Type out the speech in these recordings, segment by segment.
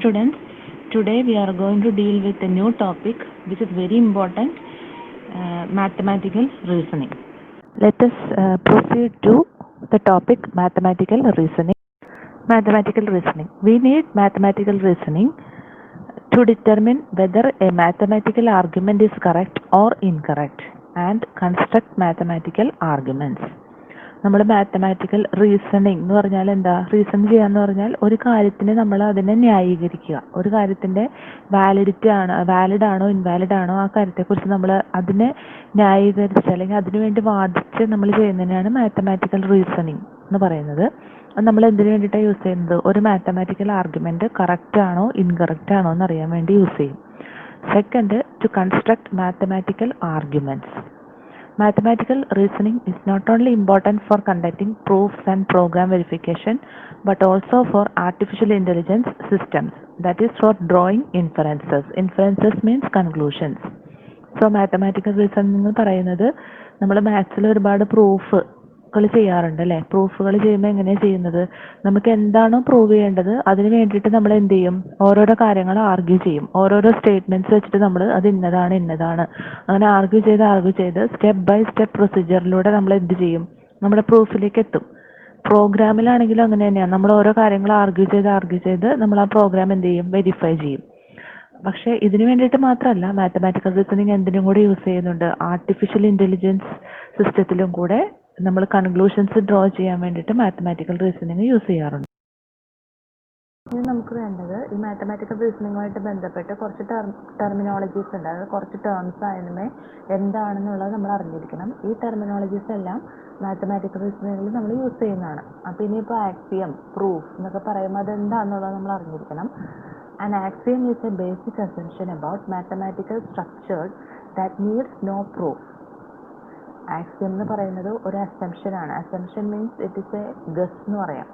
students, today we are going to deal with a new topic which is very important, mathematical reasoning. Let us proceed to the topic mathematical reasoning. Mathematical reasoning. We need mathematical reasoning to determine whether a mathematical argument is correct or incorrect and construct mathematical arguments. നമ്മൾ mathematical reasoning എന്ന് പറഞ്ഞാൽ എന്താ? Reason ചെയ്യാന്ന് പറഞ്ഞാൽ ഒരു കാര്യത്തിന് നമ്മൾ അതിനെ ന്യായീകരിക്കുക. ഒരു കാര്യത്തിന്റെ വാലിഡ് ആണോ ഇൻവാലിഡ് ആണോ ആ കാര്യത്തെക്കുറിച്ച് നമ്മൾ അതിനെ ന്യായീകരിച്ച് അല്ലെങ്കിൽ അതിനുവേണ്ടി വാദിച്ച് നമ്മൾ ചെയ്യുന്നതിനാണ് മാത്തമാറ്റിക്കൽ റീസണിങ് എന്ന് പറയുന്നത്. അത് നമ്മൾ എന്തിനു വേണ്ടിയിട്ടാണ് യൂസ് ചെയ്യുന്നത്? ഒരു മാത്തമാറ്റിക്കൽ ആർഗ്യുമെന്റ് കറക്റ്റ് ആണോ ഇൻകറക്റ്റ് ആണോ എന്ന് അറിയാൻ വേണ്ടി യൂസ് ചെയ്യും. Second, to construct mathematical arguments. Mathematical reasoning is not only important for conducting proofs and program verification, but also for artificial intelligence systems, that is for drawing inferences. Inferences means conclusions. So mathematical reasoning എന്ന് പറയുന്നത് നമ്മൾ മാത്സിൽ ഒരുപാട് പ്രൂഫുകൾ ചെയ്യാറുണ്ട് അല്ലേ? പ്രൂഫുകൾ ചെയ്യുമ്പോൾ എങ്ങനെയാണ് ചെയ്യുന്നത്? നമുക്ക് എന്താണോ പ്രൂവ് ചെയ്യേണ്ടത് അതിന് വേണ്ടിയിട്ട് നമ്മൾ എന്ത് ചെയ്യും? ഓരോരോ കാര്യങ്ങൾ ആർഗ്യൂ ചെയ്യും. ഓരോരോ സ്റ്റേറ്റ്മെന്റ്സ് വെച്ചിട്ട് നമ്മൾ അത് ഇന്നതാണ് അങ്ങനെ ആർഗ്യൂ ചെയ്ത് സ്റ്റെപ്പ് ബൈ സ്റ്റെപ്പ് പ്രൊസീജിയറിലൂടെ നമ്മൾ എന്ത് ചെയ്യും? നമ്മുടെ പ്രൂഫിലേക്ക് എത്തും. പ്രോഗ്രാമിലാണെങ്കിലും അങ്ങനെ തന്നെയാണ്. നമ്മൾ ഓരോ കാര്യങ്ങൾ ആർഗ്യൂ ചെയ്ത് നമ്മൾ ആ പ്രോഗ്രാം എന്ത് ചെയ്യും? വെരിഫൈ ചെയ്യും. പക്ഷേ ഇതിനു വേണ്ടിയിട്ട് മാത്രമല്ല മാത്തമാറ്റിക്കൽ റീസണിങ് എന്തിനും കൂടെ യൂസ് ചെയ്യുന്നുണ്ട്. ആർട്ടിഫിഷ്യൽ ഇന്റലിജൻസ് സിസ്റ്റത്തിലും കൂടെ നമ്മൾ കൺക്ലൂഷൻസ് ഡ്രോ ചെയ്യാൻ വേണ്ടിയിട്ട് മാത്തമാറ്റിക്കൽ റീസണിങ് യൂസ് ചെയ്യാറുണ്ട്. ഇനി നമുക്ക് വേണ്ടത് ഈ മാത്തമാറ്റിക്കൽ റീസണിങ്ങുമായിട്ട് ബന്ധപ്പെട്ട് കുറച്ച് ടെർമിനോളജീസ് ഉണ്ട്. അതായത് കുറച്ച് ടേംസ് ആയതുമേ എന്താണെന്നുള്ളത് നമ്മൾ അറിഞ്ഞിരിക്കണം. ഈ ടെർമിനോളജീസ് എല്ലാം മാത്തമാറ്റിക്കൽ റീസണിങ്ങിൽ നമ്മൾ യൂസ് ചെയ്യുന്നതാണ്. അപ്പോൾ ഇനിയിപ്പോൾ ആക്സിയം, പ്രൂഫ് എന്നൊക്കെ പറയുമ്പോൾ അതെന്താണെന്നുള്ളത് നമ്മൾ അറിഞ്ഞിരിക്കണം. An axiom is a basic assumption about mathematical structures that needs no proof. Axiom എന്ന് പറയുന്നത് ഒരു അസംഷൻ ആണ്. Assumption means it is a guess എന്ന് പറയാം.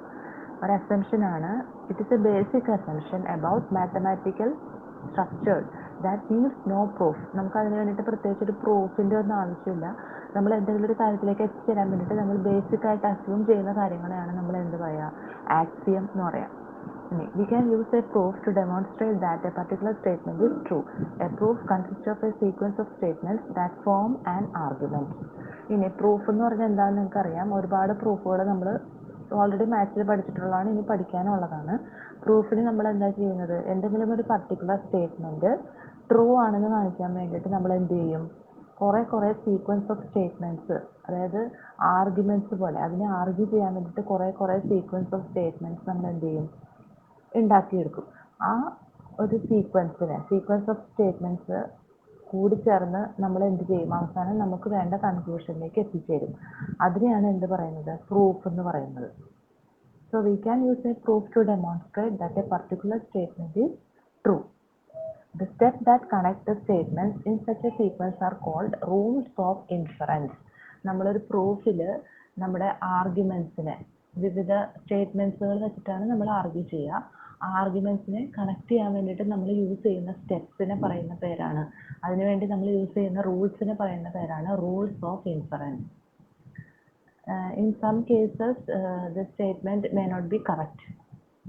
ഒരു അസംഷൻ ആണ്. It is a basic assumption about mathematical structured that needs no proof. നമുക്ക് അതിന് വേണ്ടിയിട്ട് പ്രത്യേകിച്ച് ഒരു പ്രൂഫിൻ്റെ ഒന്നും ആവശ്യമില്ല. നമ്മൾ എന്തെങ്കിലും ഒരു കാര്യത്തിലേക്ക് എത്തിച്ചേരാൻ വേണ്ടിയിട്ട് നമ്മൾ ബേസിക് ആയിട്ട് അസ്യൂം ചെയ്യുന്ന കാര്യങ്ങളെയാണ് നമ്മൾ എന്ത് പറയുക? ആക്സിയം എന്ന് പറയാം. We can use a proof to demonstrate that a particular statement is true. A proof consists of a sequence of statements that form an argument. ഇനി പ്രൂഫ് എന്ന് പറഞ്ഞാൽ എന്താണെന്ന് നിങ്ങൾക്കറിയാം. ഒരുപാട് പ്രൂഫുകൾ നമ്മൾ ഓൾറെഡി മാത്സിൽ പഠിച്ചിട്ടുള്ളതാണ്, ഇനി പഠിക്കാനുള്ളതാണ്. പ്രൂഫിന് നമ്മൾ എന്താ ചെയ്യുന്നത്? എന്തെങ്കിലും ഒരു പർട്ടിക്കുലർ സ്റ്റേറ്റ്മെന്റ് ട്രൂ ആണെന്ന് കാണിക്കാൻ വേണ്ടിയിട്ട് നമ്മൾ എന്ത് ചെയ്യും? കുറേ സീക്വൻസ് ഓഫ് സ്റ്റേറ്റ്മെന്റ്സ്, അതായത് ആർഗ്യുമെന്റ്സ് പോലെ അതിനെ ആർഗ്യൂ ചെയ്യാൻ വേണ്ടിയിട്ട് കുറേ സീക്വൻസ് ഓഫ് സ്റ്റേറ്റ്മെന്റ്സ് നമ്മൾ എന്ത് ചെയ്യും? ഉണ്ടാക്കിയെടുക്കും. ആ ഒരു സീക്വൻസ് ഓഫ് സ്റ്റേറ്റ്മെന്റ്സ് കൂടിച്ചേർന്ന് നമ്മൾ എന്ത് ചെയ്യും? അവസാനം നമുക്ക് വേണ്ട കൺക്ലൂഷനിലേക്ക് എത്തിച്ചേരും. അതിനെയാണ് എന്ത് പറയുന്നത്? പ്രൂഫ് എന്ന് പറയുന്നത്. So we can use a proof to demonstrate that a particular statement is true. The steps that connect the statements in such a sequence are called rules of inference. നമ്മളൊരു പ്രൂഫിൽ നമ്മുടെ ആർഗ്യുമെന്റ്സിനെ, വിവിധ സ്റ്റേറ്റ്മെന്റ്സുകൾ വെച്ചിട്ടാണ് നമ്മൾ ആർഗ്യൂ ചെയ്യുക. ആർഗ്യുമെന്റ്സിനെ connect ചെയ്യാൻ വേണ്ടിയിട്ട് നമ്മൾ use ചെയ്യുന്ന സ്റ്റെപ്സിനെ പറയുന്ന പേരാണ്, അതിനുവേണ്ടി നമ്മൾ യൂസ് ചെയ്യുന്ന റൂൾസിനെ പറയുന്ന പേരാണ് rules of inference. In some cases the statement may not be correct,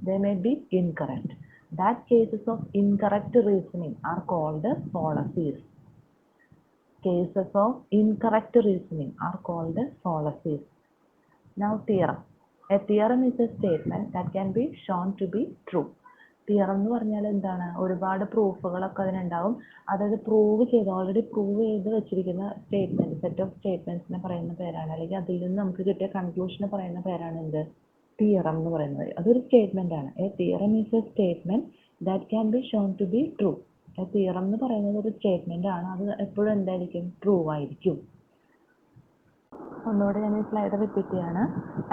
they may be incorrect. That cases of incorrect reasoning are called fallacies. Cases of incorrect reasoning are called fallacies. Now theorem. A theorem is a statement that can be shown to be true. Theorem എന്ന് പറഞ്ഞാൽ എന്താണ്? ഒരുപാട് പ്രൂഫുകളൊക്കെ അതിനുണ്ടാവും. അതായത് already prove ചെയ്ത് വെച്ചിരിക്കുന്ന set of സ്റ്റേറ്റ്മെന്റ്സിനെ പറയുന്ന പേരാണ്, അല്ലെങ്കിൽ അതിൽ നിന്ന് നമുക്ക് കിട്ടിയ കൺക്ലൂഷനെ പറയുന്ന പേരാണ് എന്ത്? തിയറം എന്ന് പറയുന്നത്. അതൊരു സ്റ്റേറ്റ്മെന്റ് ആണ്. A theorem is a statement that can be shown to be true. A theorem എന്ന് പറയുന്നത് ഒരു സ്റ്റേറ്റ്മെന്റ് ആണ്. അത് എപ്പോഴും എന്തായിരിക്കും? ട്രൂ ആയിരിക്കും. ഒന്നുകൂടെ ഞാൻ ഈ സ്ലൈഡ് റിപ്പീറ്റ് ചെയ്യാണ്.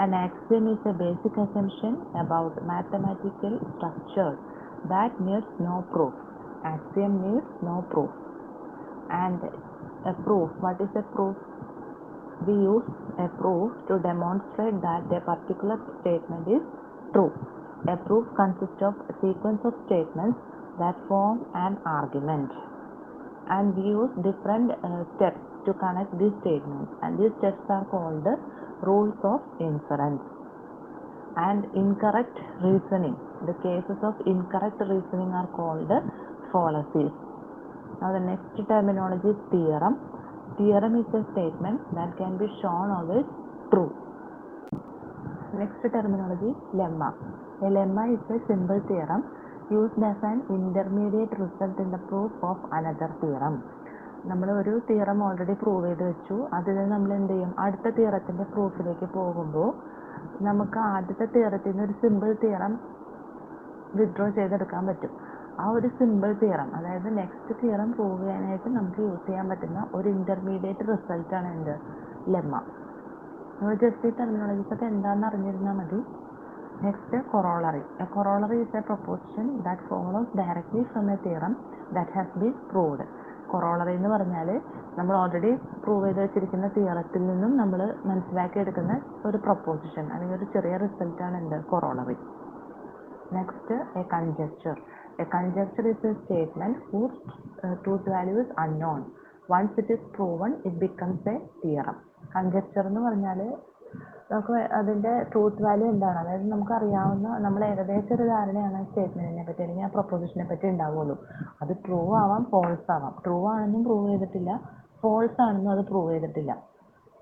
An axiom is a basic assumption about mathematical structure that needs no proof. Axiom needs no proof. And a proof, what is a proof? We use a proof to demonstrate that a particular statement is true. A proof consists of a sequence of statements that form an argument. And we use different steps to connect these statements, and these steps are called rules of inference. And incorrect reasoning The cases of incorrect reasoning are called fallacies. Now the next terminology is theorem. Theorem is a statement that can be shown always true. Next terminology is lemma. A lemma is a simple theorem used as an intermediate result in the proof of another theorem. നമ്മൾ ഒരു theorem already prove ചെയ്ത് വെച്ചു. അതിൽ നമ്മൾ എന്ത് ചെയ്യും, അടുത്ത തിയറത്തിൻ്റെ പ്രൂഫിലേക്ക് പോകുമ്പോൾ നമുക്ക് ആദ്യത്തെ തിയറത്തിൽ നിന്ന് ഒരു സിമ്പിൾ തിയറം വിത്ഡ്രോ ചെയ്തെടുക്കാൻ പറ്റും. ആ ഒരു സിമ്പിൾ തിയറം, അതായത് നെക്സ്റ്റ് തിയറം പ്രൂവ് ചെയ്യാനായിട്ട് നമുക്ക് യൂസ് ചെയ്യാൻ പറ്റുന്ന ഒരു ഇൻ്റർമീഡിയറ്റ് റിസൾട്ടാണ് എന്ത്, ലെമ്മ. നമ്മൾ ജസ്റ്റ് ഈ ടെർമിനോളജീസ് ഒക്കെ എന്താണെന്ന് അറിഞ്ഞിരുന്നാൽ മതി. Next corollary. A corollary is A proposition that follows directly from A theorem that has been proved. Corollary എന്ന് പറഞ്ഞാൽ നമ്മൾ ഓൾറെഡി പ്രൂവ് ചെയ്ത് വെച്ചിരിക്കുന്ന തിയറത്തിൽ നിന്നും നമ്മൾ മനസ്സിലാക്കി എടുക്കുന്ന ഒരു പ്രൊപ്പോസിഷൻ അല്ലെങ്കിൽ ഒരു ചെറിയ റിസൾട്ടാണ് എന്ത്, corollary. Next a conjecture. A conjecture is a statement whose truth value is unknown. Once it is proven, it becomes a theorem. കൺജക്ചർ എന്ന് പറഞ്ഞാൽ നമുക്ക് അതിൻ്റെ ട്രൂത്ത് വാല്യൂ എന്താണ്, അതായത് നമുക്കറിയാവുന്ന നമ്മൾ ഏകദേശം ഒരു ധാരണയാണ് സ്റ്റേറ്റ്മെൻറ്റിനെ പറ്റി അല്ലെങ്കിൽ ആ പ്രൊപ്പോസിഷനെ പറ്റി ഉണ്ടാവുള്ളൂ. അത് ട്രൂ ആവാം, ഫോൾസ് ആവാം. ട്രൂ ആണെന്നും പ്രൂവ് ചെയ്തിട്ടില്ല, ഫോൾസ് ആണെന്നും അത് പ്രൂവ് ചെയ്തിട്ടില്ല.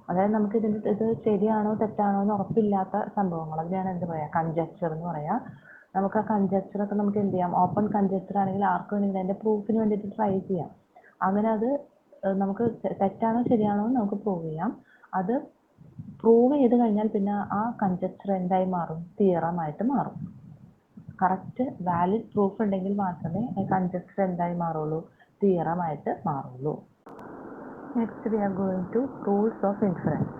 അതായത് നമുക്ക് ഇത് ശരിയാണോ തെറ്റാണോ എന്ന് ഉറപ്പില്ലാത്ത സംഭവങ്ങൾ, അതിനെയാണ് എന്ത് പറയുക, കൺജക്ചർ എന്ന് പറയാം. നമുക്ക് ആ കൺജക്ചറൊക്കെ നമുക്ക് എന്ത് ചെയ്യാം, ഓപ്പൺ കൺജക്ചർ ആണെങ്കിൽ ആർക്ക് വേണമെങ്കിലും അതിൻ്റെ പ്രൂഫിന് വേണ്ടിയിട്ട് ട്രൈ ചെയ്യാം. അങ്ങനെ അത് നമുക്ക് തെറ്റാണോ ശരിയാണോ എന്ന് നമുക്ക് പ്രൂവ് ചെയ്യാം. അത് പ്രൂവ് ചെയ്ത് കഴിഞ്ഞാൽ പിന്നെ ആ കൺജക്ചർ എന്തായി മാറും, തിയറമായിട്ട് മാറും. കറക്റ്റ് വാലിഡ് പ്രൂഫ് ഉണ്ടെങ്കിൽ മാത്രമേ കൺജക്ചർ എന്തായി മാറുള്ളൂ, തിയറമായിട്ട് മാറുള്ളൂ. Next we are going to rules of inference.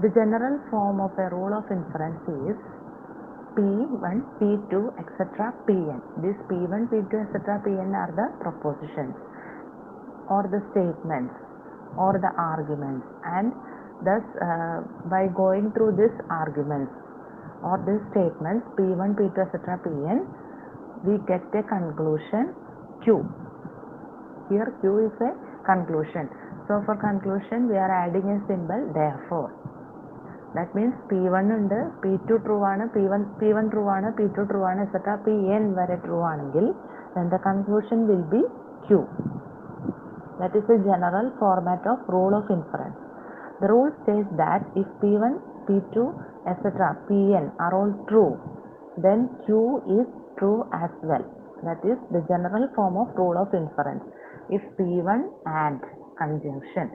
The general form of a rule of inference is P1, P2, etc. Pn. These P1, P2, etc. Pn are the propositions or the statements or the arguments, and thus by going through these arguments or these statements P1, P2, etc. Pn, we get a conclusion Q. Here Q is a conclusion. So for conclusion we are adding a symbol therefore. That means P1 ഉണ്ട്, P2 true ആണ്, P1 true ആണ്, P2 true ആണ്, etc. Pn വരെ true ആണെങ്കിൽ then the conclusion will be Q. That is the general format of rule of inference. The rule says that if P1, P2, etc. Pn are all true, then Q is true as well. That is the general form of rule of inference. If P1 and conjunction,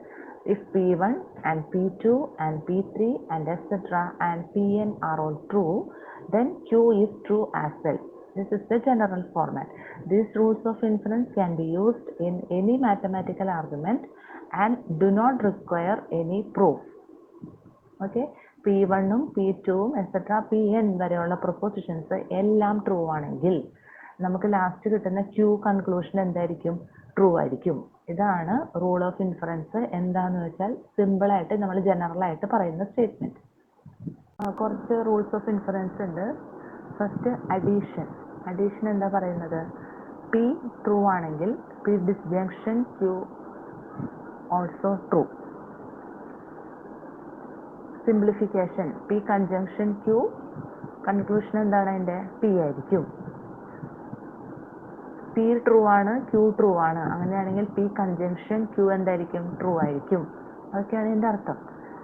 if P1 and P2 and P3 and etc. and Pn are all true, then Q is true as well. This is the general format. These rules of inference can be used in any mathematical argument and do not require any proof. Okay, P1 ഉം P2 ഉം etc. Pn വരെയുള്ള propositions എല്ലാം true ആണെങ്കിൽ നമുക്ക് last കിട്ടുന്ന Q conclusion എന്തായിരിക്കും, true ആയിരിക്കും. ഇതാണ് റൂൾ ഓഫ് ഇൻഫറൻസ്. എന്താണെന്ന് വെച്ചാൽ സിമ്പിളായിട്ട് നമ്മൾ ജനറലായിട്ട് പറയുന്ന സ്റ്റേറ്റ്മെൻറ്റ്. കുറച്ച് റൂൾസ് ഓഫ് ഇൻഫറൻസ് ഉണ്ട്. First addition. അഡീഷൻ എന്താ പറയുന്നത്, P ട്രൂ ആണെങ്കിൽ P disjunction Q also true. Simplification P conjunction Q, conclusion എന്താണ് അതിൻ്റെ, P ആയിരിക്കും. P ട്രൂ ആണ്, Q ട്രൂ ആണ്, അങ്ങനെയാണെങ്കിൽ P കൺജങ്ഷൻ Q എന്തായിരിക്കും, ട്രൂ ആയിരിക്കും. അതൊക്കെയാണ് ഇതിൻ്റെ അർത്ഥം.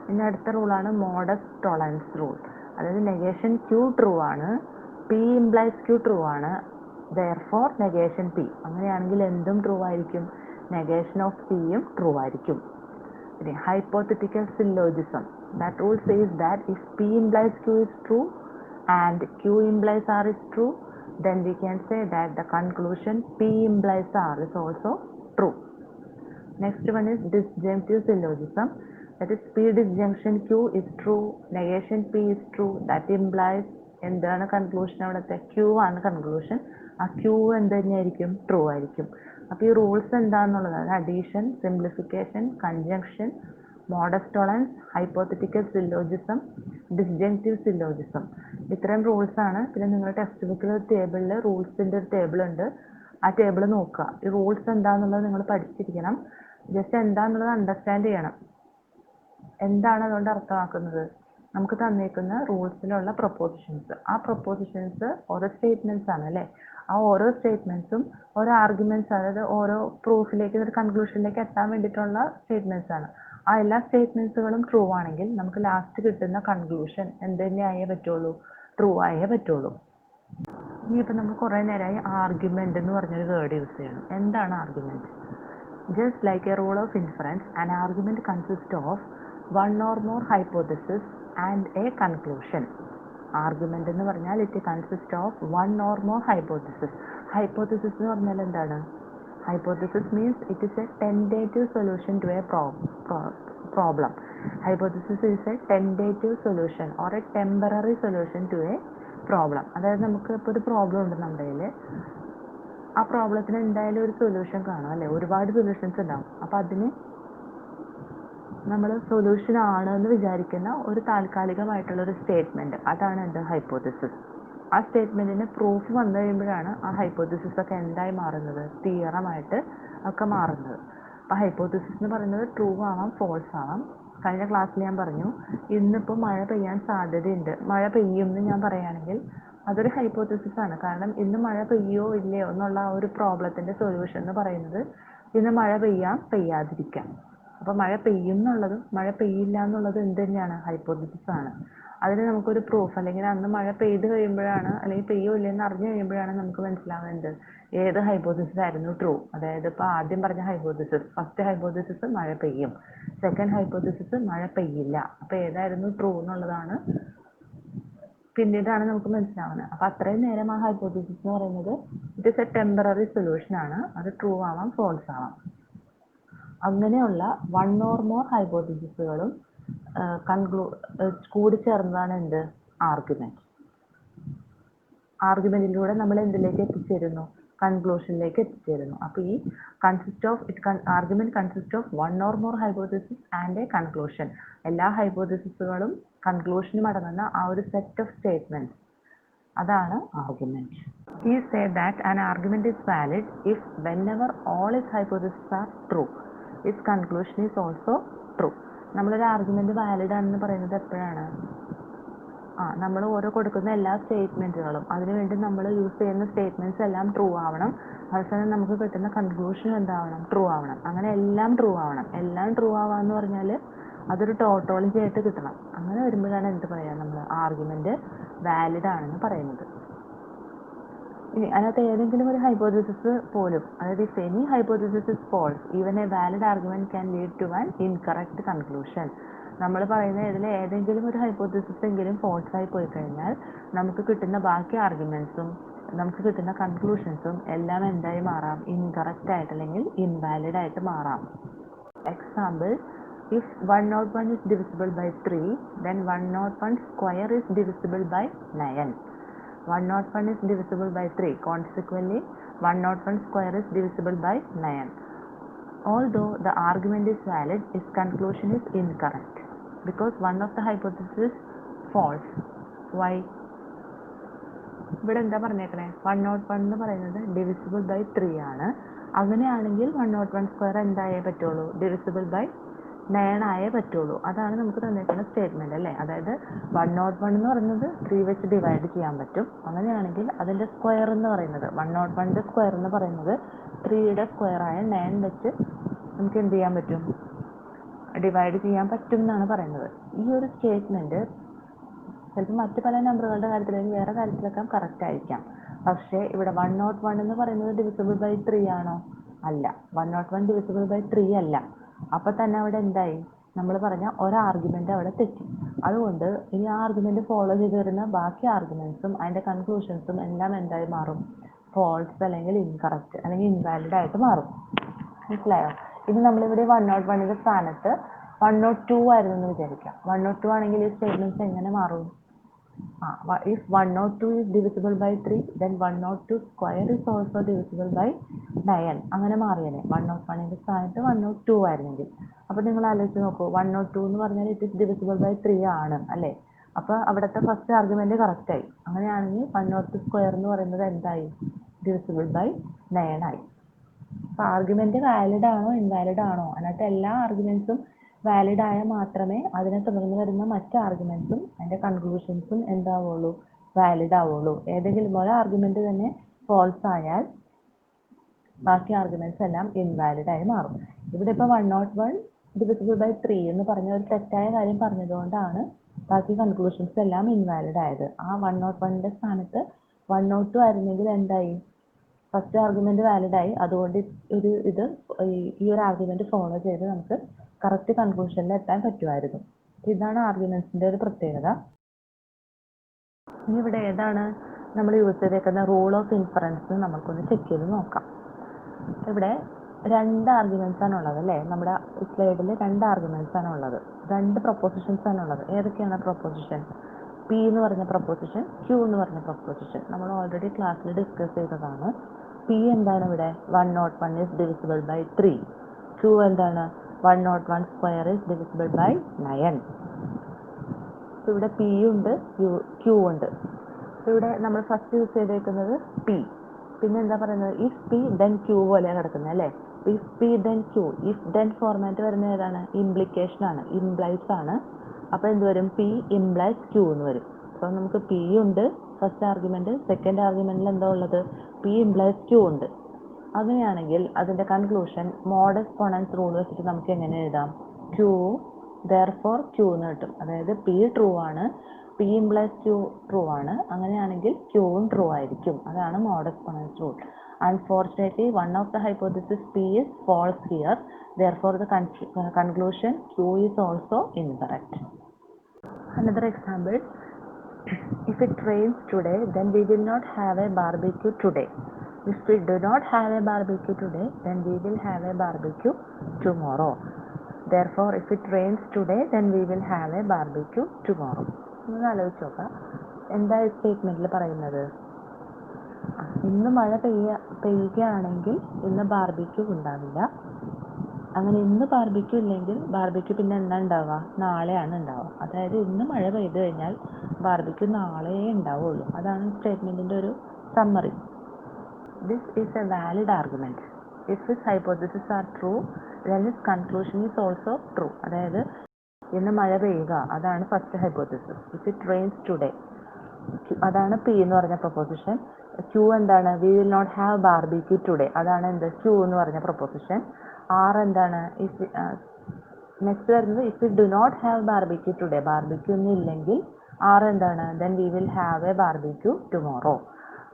പിന്നെ അടുത്ത റൂളാണ് മോഡസ് ടോളറൻസ് റൂൾ. അതായത് നെഗേഷൻ Q ട്രൂ ആണ്, P ഇംപ്ലൈസ് Q ട്രൂ ആണ്, therefore നെഗേഷൻ P. അങ്ങനെയാണെങ്കിൽ എന്തും ട്രൂ ആയിരിക്കും, നെഗേഷൻ ഓഫ് Pയും ട്രൂ ആയിരിക്കും. പിന്നെ hypothetical syllogism. That rule says that if P implies Q is true and Q implies R is true, then we can say that the conclusion P implies R is also true. Next one is disjunctive syllogism. That is P disjunction Q is true, negation P is true. That implies എന്താണ് conclusion, അവിടുത്തെ Q ആണ് conclusion. ആ Q എന്ത് തന്നെയായിരിക്കും, true ആയിരിക്കും. അപ്പോൾ ഈ rules എന്താണെന്നുള്ളത് addition, simplification, conjunction, modus tollens, hypothetical syllogism, disjunctive syllogism. ഇത്രയും റൂൾസാണ്. പിന്നെ നിങ്ങൾ ടെക്സ്റ്റ് ബുക്കിൽ ഒരു ടേബിളിൽ റൂൾസിൻ്റെ ഒരു ടേബിൾ ഉണ്ട്. ആ ടേബിൾ നോക്കുക. ഈ റൂൾസ് എന്താണെന്നുള്ളത് നിങ്ങൾ പഠിച്ചിരിക്കണം. ജസ്റ്റ് എന്താണെന്നുള്ളത് അണ്ടർസ്റ്റാൻഡ് ചെയ്യണം. എന്താണ് അതുകൊണ്ട് അർത്ഥമാക്കുന്നത്, നമുക്ക് തന്നേക്കുന്ന റൂൾസിലുള്ള പ്രൊപ്പോസിഷൻസ്, ആ പ്രൊപ്പോസിഷൻസ് ഓരോ സ്റ്റേറ്റ്മെന്റ്സ് ആണ് അല്ലേ. ആ ഓരോ സ്റ്റേറ്റ്മെന്റ്സും ഓരോ ആർഗ്യുമെന്റ്സ്, അതായത് ഓരോ പ്രൂഫിലേക്ക് ഒരു കൺക്ലൂഷനിലേക്ക് എത്താൻ വേണ്ടിയിട്ടുള്ള സ്റ്റേറ്റ്മെന്റ്സ് ആണ്. ആ എല്ലാ സ്റ്റേറ്റ്മെന്റ്സുകളും ട്രൂ ആണെങ്കിൽ നമുക്ക് ലാസ്റ്റ് കിട്ടുന്ന കൺക്ലൂഷൻ എന്ത് തന്നെയായേ പറ്റുള്ളൂ, ട്രൂ ആയേ പറ്റുള്ളൂ. ഇനിയിപ്പോൾ നമ്മൾ കുറേ നേരമായി ആർഗ്യുമെന്റ് എന്ന് പറഞ്ഞൊരു വേർഡ് യൂസ് ചെയ്യണം. എന്താണ് argument? Just like a rule of inference, an argument consists of one or more hypothesis and a conclusion. Argument എന്ന് പറഞ്ഞാൽ it consists of one or more hypothesis. Hypothesis എന്ന് പറഞ്ഞാൽ എന്താണ്? Hypothesis means it is a tentative solution to a problem. Hypothesis is a tentative solution or a temporary solution to a problem. അതായത് നമുക്ക് ഇപ്പോൾ ഒരു problem ഉണ്ട് നമ്മുടെ കയ്യിൽ, ആ പ്രോബ്ലത്തിന് എന്തായാലും ഒരു സൊല്യൂഷൻ കാണും അല്ലേ, ഒരുപാട് സൊല്യൂഷൻസ് ഉണ്ടാവും. അപ്പോൾ അതിന് നമ്മൾ സൊല്യൂഷൻ ആണ് എന്ന് വിചാരിക്കുന്ന ഒരു താൽക്കാലികമായിട്ടുള്ള ഒരു സ്റ്റേറ്റ്മെന്റ്, അതാണ് എന്ത്, ഹൈപ്പോത്തിസിസ്. ആ സ്റ്റേറ്റ്മെന്റിന് പ്രൂഫ് വന്നു കഴിയുമ്പോഴാണ് ആ ഹൈപ്പോത്തിസിസ് ഒക്കെ എന്തായി മാറുന്നത്, തിയറമായിട്ട് ഒക്കെ മാറുന്നത്. അപ്പോൾ ഹൈപ്പോത്തിസിസ് എന്ന് പറയുന്നത് ട്രൂ ആവാം, ഫോൾസ് ആവാം. കഴിഞ്ഞ ക്ലാസ്സിൽ ഞാൻ പറഞ്ഞു, ഇന്നിപ്പോൾ മഴ പെയ്യാൻ സാധ്യതയുണ്ട്, മഴ പെയ്യും എന്ന് ഞാൻ പറയുകയാണെങ്കിൽ അതൊരു ഹൈപ്പോത്തിസിസ് ആണ്. കാരണം ഇന്ന് മഴ പെയ്യോ ഇല്ലയോ എന്നുള്ള ആ ഒരു പ്രോബ്ലത്തിന്റെ സൊല്യൂഷൻ എന്ന് പറയുന്നത് ഇന്ന് മഴ പെയ്യാം, പെയ്യാതിരിക്കാം. അപ്പോൾ മഴ പെയ്യും എന്നുള്ളതും മഴ പെയ്യില്ല എന്നുള്ളതും എന്ത് തന്നെയാണ്, ഹൈപ്പോത്തിസിസ് ആണ്. അതിന് നമുക്കൊരു പ്രൂഫ്, അല്ലെങ്കിൽ അന്ന് മഴ പെയ്ത് കഴിയുമ്പോഴാണ്, അല്ലെങ്കിൽ പെയ്യോ ഇല്ലെന്ന് അറിഞ്ഞു കഴിയുമ്പോഴാണ് നമുക്ക് മനസ്സിലാവുന്നത് ഏത് ഹൈപ്പോത്തിസിസ് ആയിരുന്നു ട്രൂ. അതായത് ഇപ്പോൾ ആദ്യം പറഞ്ഞ ഹൈപ്പോത്തിസിസ്, ഫസ്റ്റ് ഹൈപ്പോത്തിസിസ് മഴ പെയ്യും, സെക്കൻഡ് ഹൈപ്പോത്തിസിസ് മഴ പെയ്യില്ല. അപ്പോൾ ഏതായിരുന്നു ട്രൂ എന്നുള്ളതാണ് പിന്നീടാണ് നമുക്ക് മനസ്സിലാവുന്നത്. അപ്പോൾ അത്രയും നേരം ആ ഹൈപ്പോത്തിസിസ് എന്ന് പറയുന്നത് it is A temporary solution ആണ്. അത് ട്രൂ ആവാം, ഫോൾസ് ആവാം. അങ്ങനെയുള്ള വൺ ഓർ മോർ ഹൈപ്പോത്തിസിസുകളും കൂടി ചേർന്നതാണ് എന്ത്, ആർഗ്യുമെന്റ്. ആർഗ്യുമെന്റിലൂടെ നമ്മൾ എന്തിലേക്ക് എത്തിച്ചേരുന്നു, കൺക്ലൂഷനിലേക്ക് എത്തിച്ചേരുന്നു. അപ്പോൾ ഈ argument consist of one or more hypothesis and A conclusion. എല്ലാ ഹൈപ്പോത്തിസിസുകളും കൺക്ലൂഷനും അടങ്ങുന്ന ആ ഒരു സെറ്റ് ഓഫ് സ്റ്റേറ്റ്മെന്റ്സ്, അതാണ് argument. We say that an argument is valid if whenever all its hypotheses are true, its conclusion is also true. നമ്മളൊരു argument valid ആണെന്ന് പറയുന്നത് എപ്പോഴാണ്, നമ്മൾ ഓരോ കൊടുക്കുന്ന എല്ലാ സ്റ്റേറ്റ്മെന്റുകളും, അതിനുവേണ്ടി നമ്മൾ യൂസ് ചെയ്യുന്ന സ്റ്റേറ്റ്മെന്റ്സ് എല്ലാം ട്രൂ ആവണം. അവസാനം നമുക്ക് കിട്ടുന്ന കൺക്ലൂഷൻ എന്താവണം, ട്രൂ ആവണം. അങ്ങനെ എല്ലാം ട്രൂ ആവണം. എല്ലാം ട്രൂ ആവാന്ന് പറഞ്ഞാൽ അതൊരു ടോട്ടോളജി ആയിട്ട് കിട്ടണം. അങ്ങനെ വരുമ്പോഴാണ് എന്ത് പറയാ, നമ്മൾ ആർഗ്യുമെന്റ് വാലിഡ് ആണെന്ന് പറയുന്നത്. ഇനി അതിനകത്ത് ഏതെങ്കിലും ഒരു ഹൈപ്പോത്തിസിസ് പോലും, അതായത് if any hypothesis is false even a valid argument can lead to an incorrect conclusion. നമ്മൾ പറയുന്ന ഇതിൽ ഏതെങ്കിലും ഒരു ഹൈപ്പോത്തിസിസ് എങ്കിലും ഫോൾസ് ആയി പോയി കഴിഞ്ഞാൽ നമുക്ക് കിട്ടുന്ന ബാക്കി ആർഗ്യുമെന്റ്സും നമുക്ക് കിട്ടുന്ന കൺക്ലൂഷൻസും എല്ലാം എന്തായി മാറാം, ഇൻകറക്റ്റ് ആയിട്ട് അല്ലെങ്കിൽ ഇൻവാലിഡ് ആയിട്ട് മാറാം. Example, if 101 is divisible by 3, then 101 square is divisible by 9. 101 is divisible by 3. Consequently, 101 square is divisible by 9. Although the argument is valid, its conclusion is incorrect because one of the hypotheses is false. Why? ഇവിടെ എന്താ പറഞ്ഞേക്കണേ, 101 എന്ന് പറയുന്നത് divisible by 3 ആണ്. അങ്ങനെയാണെങ്കിൽ 101 square എന്തായേ പറ്റുള്ളൂ, divisible by 9 ആയേ പറ്റുള്ളൂ. അതാണ് നമുക്ക് തന്നിരിക്കുന്ന സ്റ്റേറ്റ്മെന്റ് അല്ലേ. അതായത് 101 എന്ന് പറയുന്നത് 3 വെച്ച് ഡിവൈഡ് ചെയ്യാൻ പറ്റും. അങ്ങനെയാണെങ്കിൽ അതിന്റെ സ്ക്വയർ എന്ന് പറയുന്നത് 101ന്റെ സ്ക്വയർ എന്ന് പറയുന്നത് 3യുടെ സ്ക്വയർ ആയ 9 വെച്ച് നമുക്ക് എന്ത് ചെയ്യാൻ പറ്റും, ഡിവൈഡ് ചെയ്യാൻ പറ്റും എന്നാണ് പറയുന്നത്. ഈ ഒരു സ്റ്റേറ്റ്മെന്റ് ചിലപ്പോൾ മറ്റു പല നമ്പറുകളുടെ കാര്യത്തിലേക്ക് വേറെ കാര്യത്തിലൊക്കെ കറക്റ്റ് ആയിരിക്കാം. പക്ഷേ ഇവിടെ 101 എന്ന് പറയുന്നത് ഡിവിസിബിൾ ബൈ 3 ആണോ, അല്ല. 101 ഡിവിസിബിൾ ബൈ 3 അല്ല. അപ്പൊ തന്നെ അവിടെ എന്തായി, നമ്മൾ പറഞ്ഞ ഒരു ആർഗ്യുമെന്റ് അവിടെ തെറ്റി. അതുകൊണ്ട് ഇനി ആ ആർഗ്യുമെന്റ് ഫോളോ ചെയ്ത് വരുന്ന ബാക്കി ആർഗ്യുമെന്റ്സും അതിന്റെ കൺക്ലൂഷൻസും എല്ലാം എന്തായി മാറും, ഫോൾസ് അല്ലെങ്കിൽ ഇൻകറക്റ്റ് അല്ലെങ്കിൽ ഇൻവാലിഡ് ആയിട്ട് മാറും. മനസ്സിലായോ? ഇനി നമ്മളിവിടെ 101ന്റെ സ്ഥാനത്ത് 102 ആയിരുന്നു എന്ന് വിചാരിക്കാം. 102 ആണെങ്കിൽ ഈ സ്റ്റേറ്റ്മെന്റ്സ് എങ്ങനെ മാറും, if 102 is divisible by 3, then 102 square is also divisible by 9. അങ്ങനെ മാറിയനെ. 101ന്റെ സ്ഥാനത്ത് 102 ആയിരുന്നെങ്കിൽ. അപ്പൊ നിങ്ങൾ ആലോചിച്ച് നോക്കൂ, 102 എന്ന് പറഞ്ഞാൽ ഇറ്റ് ഇസ് ഡിവിസിബിൾ ബൈ 3 ആണ് അല്ലേ. അപ്പൊ അവിടുത്തെ ഫസ്റ്റ് ആർഗ്യുമെന്റ് കറക്റ്റ് ആയി. അങ്ങനെയാണെങ്കിൽ 102 സ്ക്വയർ എന്ന് പറയുന്നത് എന്തായി, ഡിവിസിബിൾ ബൈ 9 ആയി. അപ്പൊ ആർഗ്യുമെന്റ് വാലിഡ് ആണോ ഇൻവാലിഡ് ആണോ, അതിനകത്ത് എല്ലാ ആർഗ്യുമെന്റ്സും വാലിഡ് ആയാൽ മാത്രമേ അതിനെ തുടർന്ന് വരുന്ന മറ്റ് ആർഗ്യുമെന്റ്സും അതിന്റെ കൺക്ലൂഷൻസും എന്താവുള്ളൂ, വാലിഡ് ആവുള്ളൂ. ഏതെങ്കിലും ഒരു ആർഗ്യുമെന്റ് തന്നെ ഫോൾസ് ആയാൽ ബാക്കി ആർഗ്യുമെന്റ്സ് എല്ലാം ഇൻവാലിഡ് ആയി മാറും. ഇവിടെ ഇപ്പോൾ 101 ഡിവിസിബിൾ ബൈ 3 എന്ന് പറഞ്ഞ ഒരു തെറ്റായ കാര്യം പറഞ്ഞതുകൊണ്ടാണ് ബാക്കി കൺക്ലൂഷൻസ് എല്ലാം ഇൻവാലിഡ് ആയത്. ആ 101ന്റെ സ്ഥാനത്ത് 102 ആയിരുന്നെങ്കിൽ എന്തായി, ഫസ്റ്റ് ആർഗ്യുമെന്റ് വാലിഡ് ആയി. അതുകൊണ്ട് ഈ ഒരു ആർഗ്യുമെന്റ് ഫോളോ ചെയ്ത് നമുക്ക് കറക്റ്റ് കൺക്ലൂഷനിൽ എത്താൻ പറ്റുമായിരുന്നു. ഇതാണ് ആർഗ്യുമെന്റ്സിന്റെ ഒരു പ്രത്യേകത. ഇനി ഇവിടെ ഏതാണ് നമ്മൾ യൂസ് ചെയ്തേക്കുന്ന റൂൾ ഓഫ് ഇൻഫറൻസ് നമുക്കൊന്ന് ചെക്ക് ചെയ്ത് നോക്കാം. ഇവിടെ 2 ആർഗ്യുമെന്റ്സ് ആണ് ഉള്ളത് അല്ലേ, നമ്മുടെ സ്ലൈഡിൽ 2 ആർഗ്യുമെന്റ്സ് ആണ് ഉള്ളത്, 2 പ്രൊപ്പോസിഷൻസ് ആണ് ഉള്ളത്. ഏതൊക്കെയാണ് പ്രൊപ്പോസിഷൻ? പി എന്ന് പറഞ്ഞ പ്രൊപ്പോസിഷൻ, ക്യൂ എന്ന് പറഞ്ഞ പ്രൊപ്പോസിഷൻ. നമ്മൾ ഓൾറെഡി ക്ലാസ്സിൽ ഡിസ്കസ് ചെയ്തതാണ്. പി എന്താണ് ഇവിടെ? 101 is divisible by 3. ക്യൂ എന്താണ്? 101 square is divisible by 9. ഇവിടെ പി ഉണ്ട്, ക്യൂ ഉണ്ട്. ഇവിടെ നമ്മൾ ഫസ്റ്റ് യൂസ് ചെയ്തേക്കുന്നത് പി. പിന്നെ എന്താ പറയുന്നത്? ഇഫ് പി ദെൻ ക്യൂ പോലെയാണ് കിടക്കുന്നത് അല്ലേ. If P then Q, if then format വരുന്നത് ഏതാണ്? ഇംപ്ലിക്കേഷൻ ആണ്, ഇംപ്ലൈസ് ആണ്. അപ്പോൾ എന്ത് വരും? പി ഇംപ്ലൈസ് ക്യൂ എന്ന് വരും. അപ്പോൾ നമുക്ക് പി ഉണ്ട് ഫസ്റ്റ് ആർഗ്യുമെന്റ്, സെക്കൻഡ് ആർഗ്യുമെന്റിൽ എന്താ ഉള്ളത്? പി ഇംപ്ലൈസ് ക്യൂ ഉണ്ട്. അങ്ങനെയാണെങ്കിൽ അതിന്റെ കൺക്ലൂഷൻ മോഡ് എക്സ്പോണൻസ് റൂൾ വെച്ചിട്ട് നമുക്ക് എങ്ങനെ എഴുതാം? ക്യൂ therefore ക്യൂ എന്ന് കിട്ടും. അതായത് പി ട്രൂ ആണ്, പി ഇംപ്ലൈസ് ക്യൂ ട്രൂ ആണ്. അങ്ങനെയാണെങ്കിൽ ക്യൂവും ട്രൂ ആയിരിക്കും. അതാണ് mode exponents rule. Unfortunately, one of the hypothesis P is false here. Therefore, the conclusion Q is also incorrect. Another example. If it rains today, then we will not have a barbecue today. If we do not have a barbecue today, then we will have a barbecue tomorrow. Therefore, if it rains today, then we will have a barbecue tomorrow. ഒന്ന് ആലോചിച്ച് നോക്കാം, എന്താ ഈ സ്റ്റേറ്റ്മെന്റിൽ പറയുന്നത്? ഇന്ന് മഴ പെയ്യുകയാണെങ്കിൽ ഇന്ന് barbecue ഉണ്ടാവില്ല. അങ്ങനെ ഇന്ന് ബാർബിക്യൂ ഇല്ലെങ്കിൽ ബാർബിക്യൂ പിന്നെ എന്നാ ഉണ്ടാവുക? നാളെയാണ് ഉണ്ടാവുക. അതായത് ഇന്ന് മഴ പെയ്തു കഴിഞ്ഞാൽ ബാർബിക്യൂ നാളെ ഉണ്ടാവുള്ളൂ. അതാണ് സ്റ്റേറ്റ്മെന്റിന്റെ ഒരു summary. This is A valid argument. If his hypothesis are true, then his conclusion is also true. അതായത് ഇന്ന് മഴ പെയ്യുക, അതാണ് first hypothesis. If it rains today, അതാണ് പി എന്ന് പറഞ്ഞ പ്രൊപ്പോസിഷൻ. ക്യൂ എന്താണ്? We will not have barbecue today, അതാണ് എന്ത്? ക്യൂ എന്ന് പറഞ്ഞ പ്രൊപ്പോസിഷൻ. ആർ എന്താണ്? നെക്സ്റ്റ് വരുന്നത് if it do not have barbecue today, barbecue ഒന്നും ഇല്ലെങ്കിൽ ആർ എന്താണ്? Then we will have a barbecue tomorrow.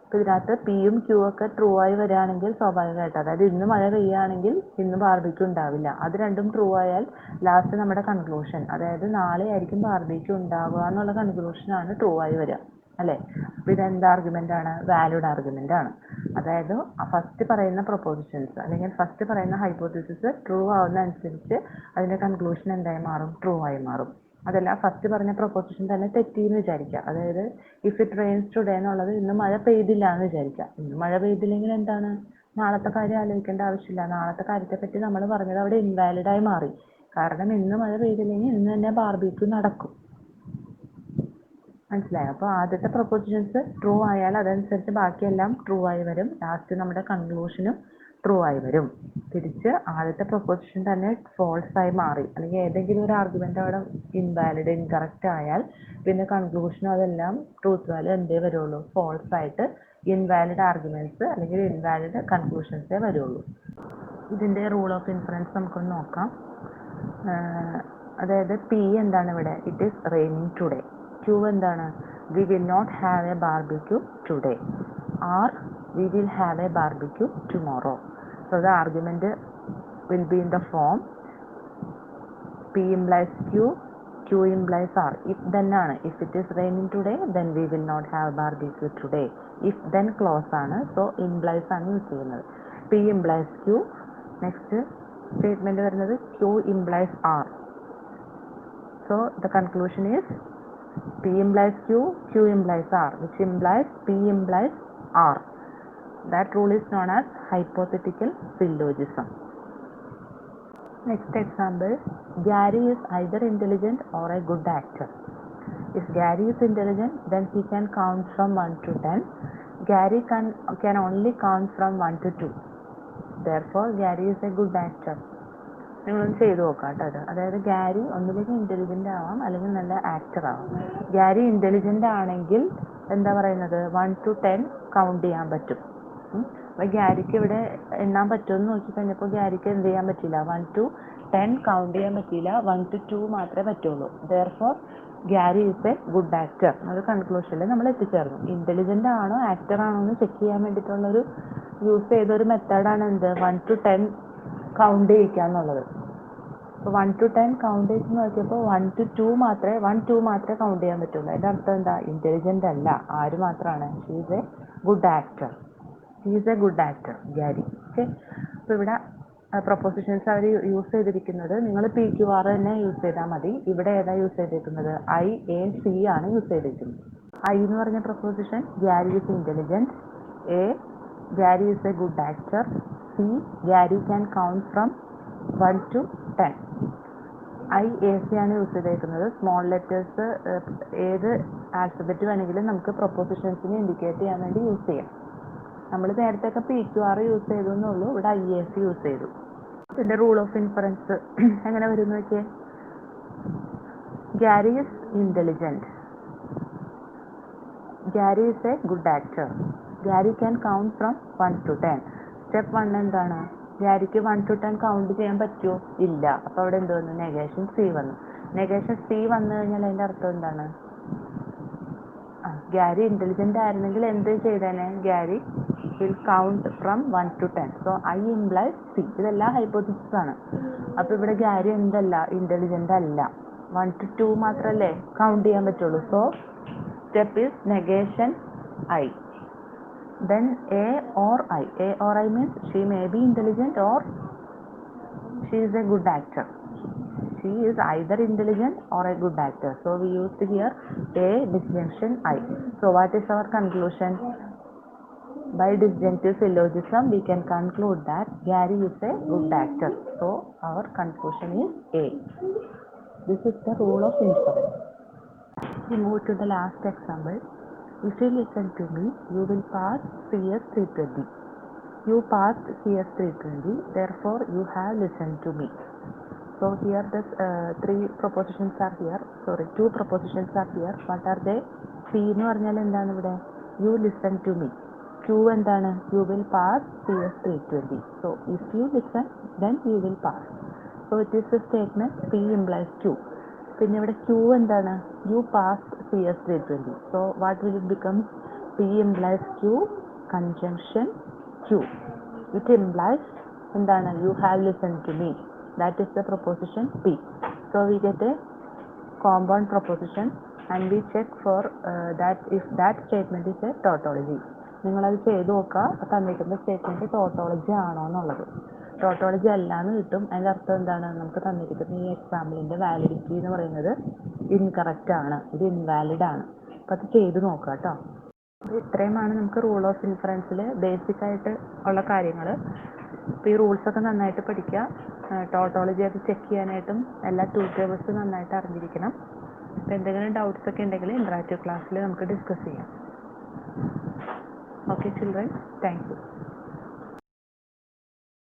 അപ്പോൾ ഇതിനകത്ത് പിയും ക്യൂ ഒക്കെ ട്രൂ ആയി വരികയാണെങ്കിൽ സ്വാഭാവികമായിട്ട്, അതായത് ഇന്ന് മഴ പെയ്യുകയാണെങ്കിൽ ഇന്ന് ബാർബിക്യൂ ഉണ്ടാവില്ല. അത് രണ്ടും ട്രൂ ആയാൽ ലാസ്റ്റ് നമ്മുടെ കൺക്ലൂഷൻ, അതായത് നാളെ ആയിരിക്കും ബാർബിക്യൂ ഉണ്ടാവുക എന്നുള്ള കൺക്ലൂഷനാണ് ട്രൂ ആയി വരിക അല്ലേ. അപ്പോൾ ഇതെന്ത് ആർഗ്യുമെന്റ് ആണ്? വാലിഡ് ആർഗ്യുമെന്റ് ആണ്. അതായത് ഫസ്റ്റ് പറയുന്ന പ്രൊപ്പോസിഷൻസ് അല്ലെങ്കിൽ ഫസ്റ്റ് പറയുന്ന ഹൈപ്പോത്തസിസ് ട്രൂ ആവുന്ന അനുസരിച്ച് അതിന്റെ കൺക്ലൂഷൻ എന്തായി മാറും? ട്രൂ ആയി മാറും. അതല്ല ഫസ്റ്റ് പറഞ്ഞ പ്രൊപ്പോസിഷൻ തന്നെ തെറ്റിയെന്ന് വിചാരിക്കുക. അതായത് ഇഫ് ഇറ്റ് റെയിൻസ് ടുഡേ എന്നുള്ളത് ഇന്ന് മഴ പെയ്തില്ല എന്ന് വിചാരിക്കുക. ഇന്ന് മഴ പെയ്തില്ലെങ്കിൽ എന്താണ്? നാളത്തെ കാര്യം ആലോചിക്കേണ്ട ആവശ്യമില്ല. നാളത്തെ കാര്യത്തെ പറ്റി നമ്മൾ പറഞ്ഞത് അവിടെ ഇൻവാലിഡ് ആയി മാറി. കാരണം ഇന്ന് മഴ പെയ്തില്ലെങ്കിൽ ഇന്ന് തന്നെ ബാർബിക്യൂ നടക്കും. മനസ്സിലായോ? അപ്പോൾ ആദ്യത്തെ പ്രൊപ്പോസിഷൻസ് ട്രൂ ആയാൽ അതനുസരിച്ച് ബാക്കിയെല്ലാം ട്രൂ ആയി വരും. ലാസ്റ്റ് നമ്മുടെ കൺക്ലൂഷനും ട്രൂ ആയി വരും. തിരിച്ച് ആദ്യത്തെ പ്രൊപ്പോസിഷൻ തന്നെ ഫോൾസ് ആയി മാറി അല്ലെങ്കിൽ ഏതെങ്കിലും ഒരു ആർഗ്യുമെന്റ് അവിടെ ഇൻവാലിഡ് ഇൻകറക്റ്റ് ആയാൽ പിന്നെ കൺക്ലൂഷനും അതെല്ലാം ട്രൂത്ത് വാല്യൂ എന്തേ വരുള്ളൂ? ഫോൾസ് ആയിട്ട് ഇൻവാലിഡ് ആർഗ്യുമെന്റ്സ് അല്ലെങ്കിൽ ഇൻവാലിഡ് കൺക്ലൂഷൻസേ വരുള്ളൂ. ഇതിന്റെ റൂൾ ഓഫ് ഇൻഫറൻസ് നമുക്കൊന്ന് നോക്കാം. അതായത് പി എന്താണ് ഇവിടെ? It is raining today. Q എന്താണ്? We will not have a barbecue today. R we will have a barbecue tomorrow. So the argument will be in the form P implies Q, Q implies R. If then ആണ്. If it is raining today, then we will not have barbecue today. If then clause ആണ്. So implies ആണ് use ചെയ്യുന്നത്. P implies Q. Next statement വരുന്നത് Q implies R. So the conclusion is P implies Q, Q implies R, which implies P implies R. That rule is known as hypothetical syllogism. Next example, Gary is either intelligent or a good actor. If Gary is intelligent, then he can count from 1 to 10. Gary can only count from 1 to 2. Therefore, Gary is a good actor. നിങ്ങളൊന്ന് ചെയ്ത് നോക്കാം കേട്ടോ. അത് അതായത് Gary ഒന്നുകിൽ intelligent ആവാം അല്ലെങ്കിൽ നല്ല ആക്ടർ ആവാം. ഗാരി ഇൻ്റലിജൻ്റ് ആണെങ്കിൽ എന്താ പറയുന്നത് 1 to 10 കൗണ്ട് ചെയ്യാൻ പറ്റും. അപ്പോൾ ഗാരിക്ക് ഇവിടെ എണ്ണാൻ പറ്റുമെന്ന് നോക്കിക്കഴിഞ്ഞപ്പോൾ ഗാരിക്ക് എന്ത് ചെയ്യാൻ പറ്റില്ല, 1 to 10 കൗണ്ട് ചെയ്യാൻ പറ്റിയില്ല, 1 to 2 മാത്രമേ പറ്റുള്ളൂ. Therefore Gary is A good actor എന്നൊരു കൺക്ലൂഷനിൽ നമ്മൾ എത്തിച്ചേർന്നു. ഇൻ്റലിജൻ്റ് ആണോ ആക്ടർ ആണോ എന്ന് ചെക്ക് ചെയ്യാൻ വേണ്ടിയിട്ടുള്ളൊരു യൂസ് ചെയ്തൊരു മെത്തേഡാണ് എന്ത് 1 to 10 കൗണ്ട് ചെയ്യിക്കുക എന്നുള്ളത്. അപ്പോൾ 1 to 10 കൗണ്ട് ചെയ്ത് നോക്കിയപ്പോൾ 1 to 2 മാത്രമേ കൗണ്ട് ചെയ്യാൻ പറ്റുള്ളൂ. അതിൻ്റെ അർത്ഥം എന്താ, ഇൻ്റലിജൻ്റ് അല്ല. ആര് മാത്രമാണ്, she is A good actor. Gary. Okay. അപ്പോൾ ഇവിടെ പ്രൊപ്പോസിഷൻസ് അവർ യൂസ് ചെയ്തിരിക്കുന്നത് നിങ്ങൾ PQR തന്നെ യൂസ് ചെയ്താൽ മതി. ഇവിടെ ഏതാ യൂസ് ചെയ്തിരിക്കുന്നത്, I, A, C ആണ് യൂസ് ചെയ്തിരിക്കുന്നത്. I എന്ന് പറഞ്ഞ proposition Gary is intelligent, A Gary is A good actor, C Gary can count from 1 to 10. I, A, C ആണ് യൂസ് ചെയ്തിരിക്കുന്നത്. സ്മോൾ ലെറ്റേഴ്സ് ഏത് ആൽഫബറ്റ് വേണമെങ്കിലും നമുക്ക് പ്രൊപ്പോസിഷൻസിനെ ഇൻഡിക്കേറ്റ് ചെയ്യാൻ വേണ്ടി യൂസ് ചെയ്യാം. നമ്മൾ നേരത്തെയൊക്കെ PQR യൂസ് ചെയ്തു എന്നുള്ളൂ, ഇവിടെ IAC യൂസ് ചെയ്തു. ഇതിൻ്റെ റൂൾ ഓഫ് ഇൻഫറൻസ് എങ്ങനെ വരുമെന്ന് വെച്ചാൽ Gary is intelligent, Gary is A good actor, Gary can count from 1 to 10. Step 1 എന്താണ്, ഗാരിക്ക് 1 to 10 കൗണ്ട് ചെയ്യാൻ പറ്റുമോ, ഇല്ല. അപ്പോൾ അവിടെ എന്ത് വന്നു, നെഗേഷൻ C വന്നു. നെഗേഷൻ C വന്നു കഴിഞ്ഞാൽ അതിൻ്റെ അർത്ഥം എന്താണ്, ഗാരി ഇൻ്റലിജൻ്റ് ആയിരുന്നെങ്കിൽ എന്ത് ചെയ്തേനെ, Gary will count from 1 to 10. So I implies C. ഇതെല്ലാം ഹൈപ്പോത്തിസിസ് ആണ്. അപ്പോൾ ഇവിടെ ഗാരി എന്തല്ല, ഇൻ്റലിജൻ്റ് അല്ല. 1 to 2 മാത്രമല്ലേ കൗണ്ട് ചെയ്യാൻ പറ്റുള്ളൂ. So step is negation I. Then A or I. A or I means she may be intelligent or she is a good actor. She is either intelligent or a good actor. So we used here A disjunction I. So what is our conclusion? By disjunctive syllogism we can conclude that Gary is a good actor. So our conclusion is A. This is the rule of inference. We move to the last example. If you listen to me, you will pass CS 320. You passed CS 320, therefore you have listened to me. So here the two propositions are here. What are they? C എന്ന് പറഞ്ഞാൽ എന്താണ് ഇവിടെ, you listen to me. Q എന്താണ്, you will pass CS 320. So if you listen, then you will pass. So it is a statement P implies Q. പിന്നെ ഇവിടെ Q എന്താണ്, you passed CS 320. So what will it become, P implies Q conjunction Q. It implies എന്താണ്, you have listened to me. That is the proposition P. So we get a compound proposition and we check for that if that statement is a tautology. നിങ്ങളത് ചെയ്ത് നോക്കുക, തന്നിരിക്കുന്ന statement tautology ആണോ എന്നുള്ളത്. Tautology അല്ലാന്ന് കിട്ടും. അതിൻ്റെ അർത്ഥം എന്താണ്, നമുക്ക് തന്നിരിക്കുന്ന ഈ എക്സാമ്പിളിൻ്റെ വാലിഡിറ്റി എന്ന് പറയുന്നത് ഇൻകറക്റ്റ് ആണ്, ഇത് ഇൻവാലിഡ് ആണ്. അപ്പോൾ അത് ചെയ്ത് നോക്കുക കേട്ടോ. അപ്പോൾ ഇത്രയുമാണ് നമുക്ക് റൂൾ ഓഫ് ഇൻഫറൻസിൽ ബേസിക് ആയിട്ട് ഉള്ള കാര്യങ്ങൾ. അപ്പോൾ ഈ റൂൾസൊക്കെ നന്നായിട്ട് പഠിക്കുക. ടോട്ടോളജി അത് ചെക്ക് ചെയ്യാനായിട്ടും എല്ലാ ടേബിൾസും നന്നായിട്ട് അറിഞ്ഞിരിക്കണം. അപ്പോൾ എന്തെങ്കിലും ഡൗട്ട്സ് ഒക്കെ ഉണ്ടെങ്കിൽ ഇൻട്രാക്റ്റീവ് ക്ലാസ്സിൽ നമുക്ക് ഡിസ്കസ് ചെയ്യാം. Okay children, thank you.